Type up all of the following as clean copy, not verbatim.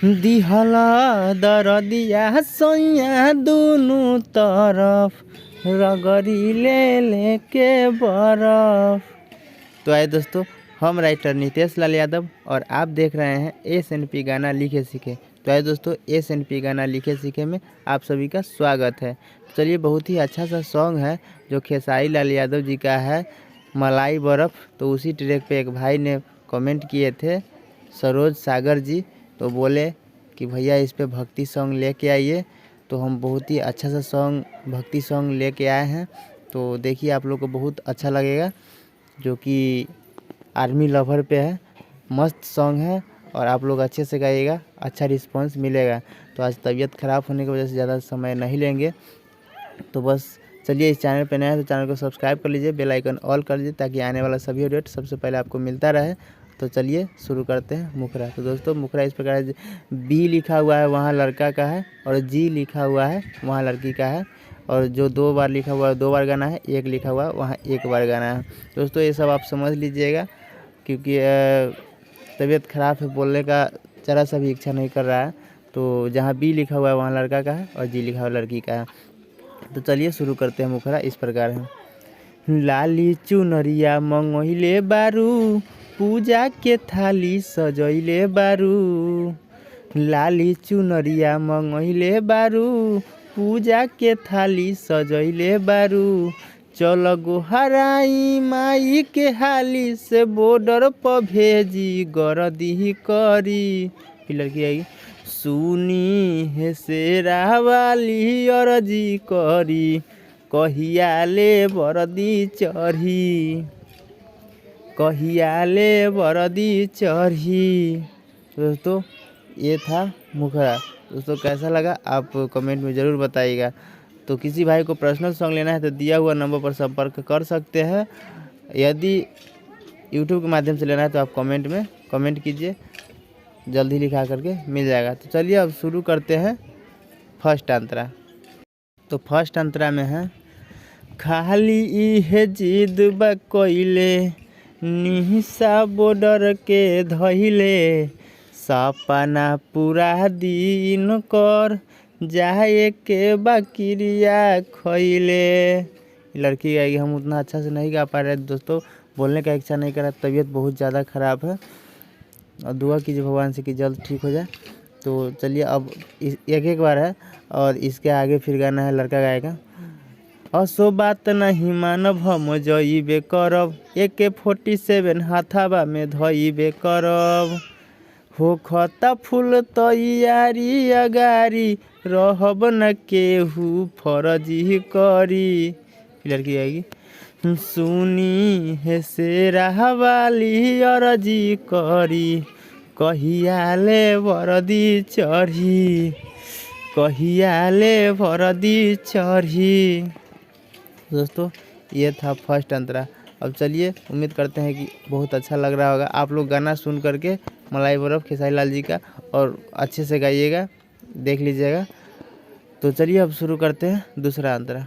दिहला दरदिया सैया दोनों तरफ रगड़ी ले लेके बरफ। तो आए दोस्तों, हम राइटर नितेश लाल यादव और आप देख रहे हैं SNP गाना लिखे सीखे। तो आए दोस्तों, SNP गाना लिखे सीखे में आप सभी का स्वागत है। चलिए, बहुत ही अच्छा सा सॉन्ग है जो खेसारी लाल यादव जी का है, मलाई बर्फ़। तो उसी ट्रैक पे एक भाई ने कमेंट किए थे, सरोज सागर जी। तो बोले कि भैया इस पे भक्ति सॉन्ग लेके आइए। तो हम बहुत ही अच्छा सा सॉन्ग, भक्ति सॉन्ग लेके आए हैं। तो देखिए, आप लोग को बहुत अच्छा लगेगा, जो कि आर्मी लवर पे है। मस्त सॉन्ग है और आप लोग अच्छे से गाइएगा, अच्छा रिस्पांस मिलेगा। तो आज तबीयत ख़राब होने की वजह से ज़्यादा समय नहीं लेंगे। तो बस चलिए, इस चैनल पे नया है तो चैनल को सब्सक्राइब कर लीजिए, बेल आइकन ऑल कर लीजिए, ताकि आने वाला सभी अपडेट सबसे पहले आपको मिलता रहे। तो चलिए शुरू करते हैं। मुखरा। तो दोस्तों, मुखरा इस प्रकार है, बी लिखा हुआ है वहाँ लड़का का है, और जी लिखा हुआ है वहाँ लड़की का है, और जो 2 बार लिखा हुआ है 2 बार गाना है, 1 लिखा हुआ है वहाँ 1 बार गाना है। दोस्तों, ये सब आप समझ लीजिएगा, क्योंकि तबीयत ख़राब है, बोलने का ज़रा सा भी इच्छा नहीं कर रहा है। तो जहाँ बी लिखा हुआ है वहाँ लड़का का है, और जी लिखा हुआ लड़की का है। तो चलिए शुरू करते हैं। मुखरा इस प्रकार है। लाली चुनरिया मंगोइले बारू, पूजा के थाली सजैले बारू। लाली चुनरिया मंगोइले बारू, पूजा के थाली सजैले बारू। चल गोहराई माई के हाली से बॉर्डर पर भेजी गरदी करी। फिर लड़की आएगी, सुनी है शेरा वाली अर्जी करी, कहियाले बरदी चढ़ी, कहियाले बरदी चढ़ी। दोस्तों, ये था मुखरा। दोस्तों, कैसा लगा आप कमेंट में ज़रूर बताइएगा। तो किसी भाई को पर्सनल सॉन्ग लेना है तो दिया हुआ नंबर पर संपर्क कर सकते हैं। यदि यूट्यूब के माध्यम से लेना है तो आप कमेंट में कमेंट कीजिए, जल्दी लिखा करके मिल जाएगा। तो चलिए अब शुरू करते हैं फर्स्ट अंतरा। तो फर्स्ट अंतरा में है, खाली इहे जिद बा कइले, निहिसा बॉर्डर के धइले, सपना पूरा दिन कर, जाए के बकरिया खइले। लड़की गाएगी, हम उतना अच्छा से नहीं गा पा रहे दोस्तों, बोलने का इच्छा नहीं कर रहा, तबीयत बहुत ज़्यादा ख़राब है, और दुआ कीजिए भगवान से कि जल्द ठीक हो जाए। तो चलिए, अब एक बार है, और इसके आगे फिर गाना है लड़का गाएगा। असो बात नहीं मानब हम जइबे करब, AK-47 हाथाबा में धइबे करब। हो खता फूल तैयारी अगारी, रहब न केहू फर्जी करी। लड़की आएगी, सुनी है शेरा वाली अर्जी करी, कहियाले बरदी चढ़ी, कहियाले बरदी चढ़ी। दोस्तों, ये था फर्स्ट अंतरा। अब चलिए, उम्मीद करते हैं कि बहुत अच्छा लग रहा होगा। आप लोग गाना सुन करके मलाई बर्फ़ खेसारी लाल जी का, और अच्छे से गाइएगा, देख लीजिएगा। तो चलिए अब शुरू करते हैं दूसरा अंतरा।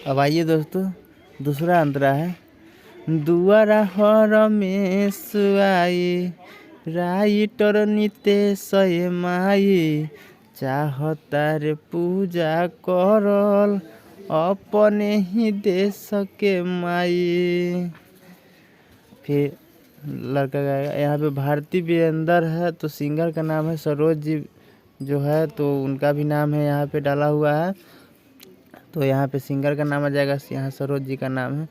अब आइए दोस्तों, दूसरा अंतरा है, दुआरा रमेश आई, राइटर नितेश माई, चाहता रे पूजा करल, अपने ही देश के माई। फिर लड़का गाएगा। यहाँ पे भारती वीरेंद्र है, तो सिंगर का नाम है सरोज जी जो है, तो उनका भी नाम है यहाँ पे डाला हुआ है। तो यहाँ पे सिंगर का नाम आ जाएगा, यहाँ सरोज जी का नाम है,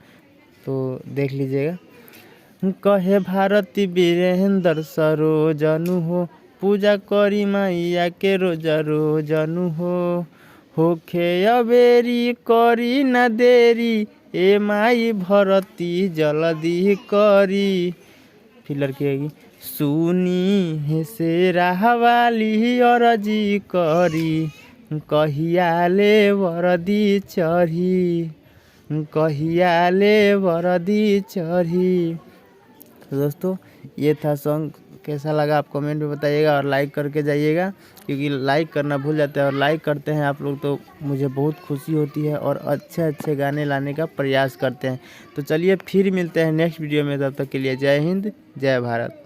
तो देख लीजिएगा। कहे भारती वीरेंद्र सरोजनु हो, पूजा करी मैया के रोज रोजनु हो, होखे अबेरी करी न देरी, ए माई भरती जल्दी करी। फिर लड़की आएगी, सुनी है शेरा वाली अर्जी करी, कहियाले बरदी चढ़ी, कहियाले बरदी चढ़ी। तो दोस्तों, ये था सॉन्ग। कैसा लगा आप कमेंट में बताइएगा, और लाइक करके जाइएगा, क्योंकि लाइक करना भूल जाते हैं, और लाइक करते हैं आप लोग तो मुझे बहुत खुशी होती है, और अच्छे अच्छे गाने लाने का प्रयास करते हैं। तो चलिए फिर मिलते हैं नेक्स्ट वीडियो में, तब तक के लिए जय हिंद, जय भारत।